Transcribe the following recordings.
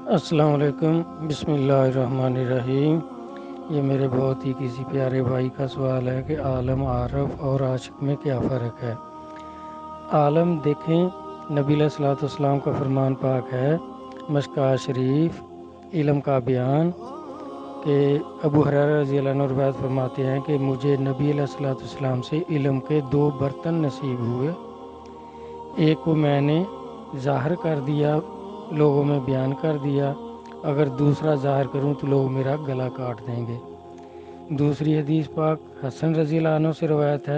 السلام علیکم، بسم اللہ الرحمن الرحیم۔ یہ میرے بہت ہی کسی پیارے بھائی کا سوال ہے کہ عالم، عارف اور عاشق میں کیا فرق ہے۔ عالم دیکھیں، نبی علیہ الصلوۃ والسلام کا فرمان پاک ہے، مشکوٰۃ شریف، علم کا بیان، کہ ابو ہریرہ رضی اللہ عنہ روایت فرماتے ہیں کہ مجھے نبی علیہ الصلوۃ والسلام سے علم کے 2 برتن نصیب ہوئے۔ ایک کو میں نے ظاہر کر دیا، لوگوں میں بیان کر دیا، اگر دوسرا ظاہر کروں تو لوگ میرا گلا کاٹ دیں گے۔ دوسری حدیث پاک حسن رضی اللہ عنہ سے روایت ہے،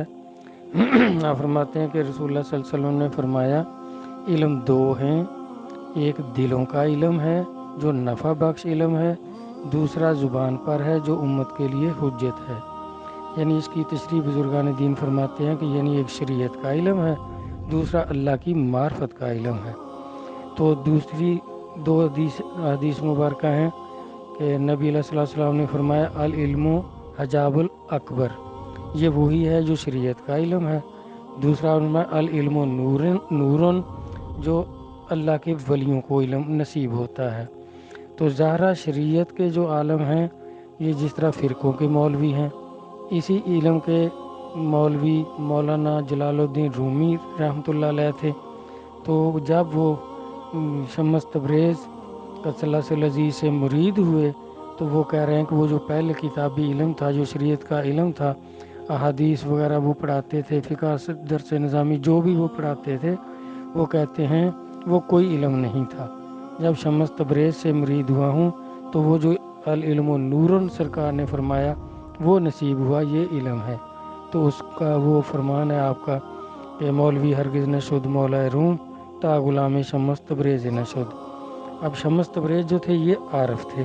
آپ فرماتے ہیں کہ رسول اللہ صلی اللہ علیہ وسلم نے فرمایا، علم 2 ہیں، ایک دلوں کا علم ہے جو نفع بخش علم ہے، دوسرا زبان پر ہے جو امت کے لیے حجت ہے۔ یعنی اس کی تشریح بزرگان دین فرماتے ہیں کہ یعنی ایک شریعت کا علم ہے، دوسرا اللہ کی معرفت کا علم ہے۔ تو دوسری 2 حدیث مبارکہ ہیں کہ نبی علیہ الصلوۃ والسلام نے فرمایا، العلم حجاب الاکبر، یہ وہی ہے جو شریعت کا علم ہے۔ دوسرا فرمایا، العلم نورن، جو اللہ کے ولیوں کو علم نصیب ہوتا ہے۔ تو ظاہرہ شریعت کے جو عالم ہیں، یہ جس طرح فرقوں کے مولوی ہیں، اسی علم کے مولوی مولانا جلال الدین رومی رحمۃ اللہ علیہ تھے۔ تو جب وہ شمس تبریز قدس العزیز سے مرید ہوئے تو وہ کہہ رہے ہیں کہ وہ جو پہلے کتابی علم تھا، جو شریعت کا علم تھا، احادیث وغیرہ وہ پڑھاتے تھے، فقہ درس نظامی جو بھی وہ پڑھاتے تھے، وہ کہتے ہیں وہ کوئی علم نہیں تھا۔ جب شمس تبریز سے مرید ہوا ہوں تو وہ جو العلم نورن سرکار نے فرمایا وہ نصیب ہوا، یہ علم ہے۔ تو اس کا وہ فرمان ہے آپ کا کہ مولوی ہرگز نہ شد مولا روم، تا غلام شمس تبریز نہ شد۔ اب شمس تبریز جو تھے یہ عارف تھے،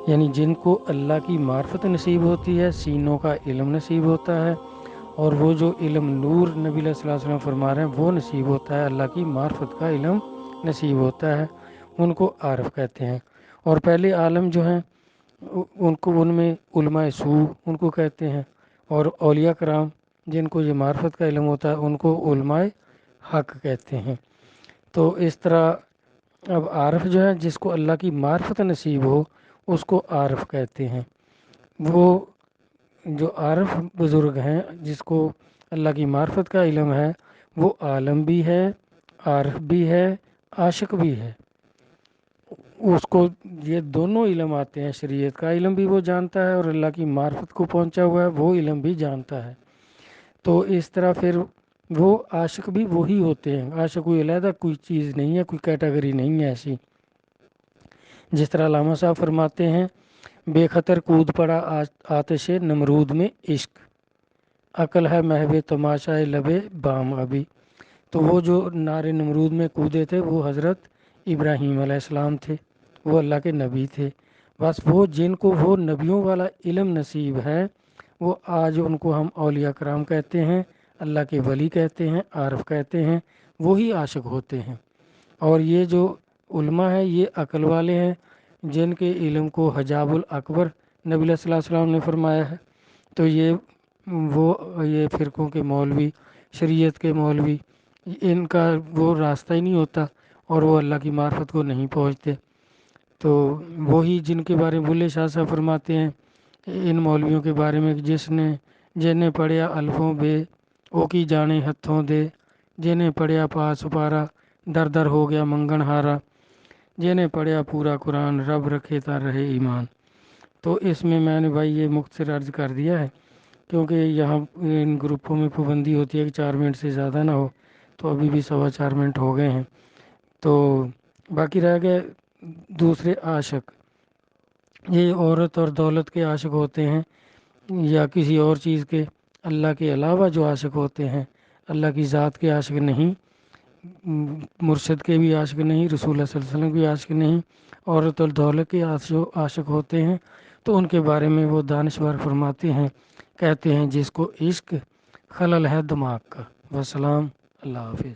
یعنی جن کو اللہ کی معرفت نصیب ہوتی ہے، سینوں کا علم نصیب ہوتا ہے، اور وہ جو علم نور نبی علیہ الصلوۃ والسلام فرما رہے ہیں وہ نصیب ہوتا ہے، اللہ کی معرفت کا علم نصیب ہوتا ہے، ان کو عارف کہتے ہیں۔ اور پہلے عالم جو ہیں ان میں علماء سو ان کو کہتے ہیں، اور اولیاء کرام جن کو یہ معرفت کا علم ہوتا ہے ان کو علماء حق کہتے ہیں۔ تو اس طرح اب عارف جو ہے جس کو اللہ کی معرفت نصیب ہو اس کو عارف کہتے ہیں۔ وہ جو عارف بزرگ ہیں جس کو اللہ کی معرفت کا علم ہے، وہ عالم بھی ہے، عارف بھی ہے، عاشق بھی ہے۔ اس کو یہ دونوں علم آتے ہیں، شریعت کا علم بھی وہ جانتا ہے اور اللہ کی معرفت کو پہنچا ہوا ہے وہ علم بھی جانتا ہے۔ تو اس طرح پھر وہ عاشق بھی وہی ہوتے ہیں۔ عاشق کوئی علیحدہ کوئی چیز نہیں ہے، کوئی کیٹیگری نہیں ہے ایسی۔ جس طرح علامہ صاحب فرماتے ہیں، بے خطر کود پڑا آتش نمرود میں عشق، عقل ہے محو تماشائے لبے بام ابھی۔ تو وہ جو نار نمرود میں کودے تھے وہ حضرت ابراہیم علیہ السلام تھے، وہ اللہ کے نبی تھے۔ بس وہ جن کو وہ نبیوں والا علم نصیب ہے، وہ آج ان کو ہم اولیاء کرام کہتے ہیں، اللہ کے ولی کہتے ہیں، عارف کہتے ہیں، وہی عاشق ہوتے ہیں۔ اور یہ جو علماء ہیں یہ عقل والے ہیں، جن کے علم کو حجاب الاکبر نبی علیہ الصلوۃ والسلام نے فرمایا ہے۔ تو یہ فرقوں کے مولوی، شریعت کے مولوی، ان کا وہ راستہ ہی نہیں ہوتا اور وہ اللہ کی معرفت کو نہیں پہنچتے۔ تو وہی جن کے بارے میں بلے شاہ صاحب فرماتے ہیں ان مولویوں کے بارے میں، جنہیں پڑھیا الفوں بے او کی جانے ہتھوں دے، جنہیں پڑھیا پاس پارا در در ہو گیا منگن ہارا، جنہیں پڑھیا پورا قرآن رب رکھے تا رہے ایمان۔ تو اس میں نے بھائی یہ مختصر عرض کر دیا ہے، کیونکہ یہاں ان گروپوں میں پابندی ہوتی ہے کہ 4 منٹ سے زیادہ نہ ہو، تو ابھی بھی 4.25 منٹ ہو گئے ہیں۔ تو باقی رہ گئے دوسرے عاشق، یہ عورت اور دولت کے عاشق ہوتے ہیں یا کسی اور چیز کے، اللہ کے علاوہ جو عاشق ہوتے ہیں، اللہ کی ذات کے عاشق نہیں، مرشد کے بھی عاشق نہیں، رسول اللہ صلی اللہ علیہ وسلم کے بھی عاشق نہیں، عورت اور دولت کے عاشق ہوتے ہیں۔ تو ان کے بارے میں وہ دانشور فرماتے ہیں، کہتے ہیں جس کو عشق خلل ہے دماغ کا۔ والسلام، اللہ حافظ۔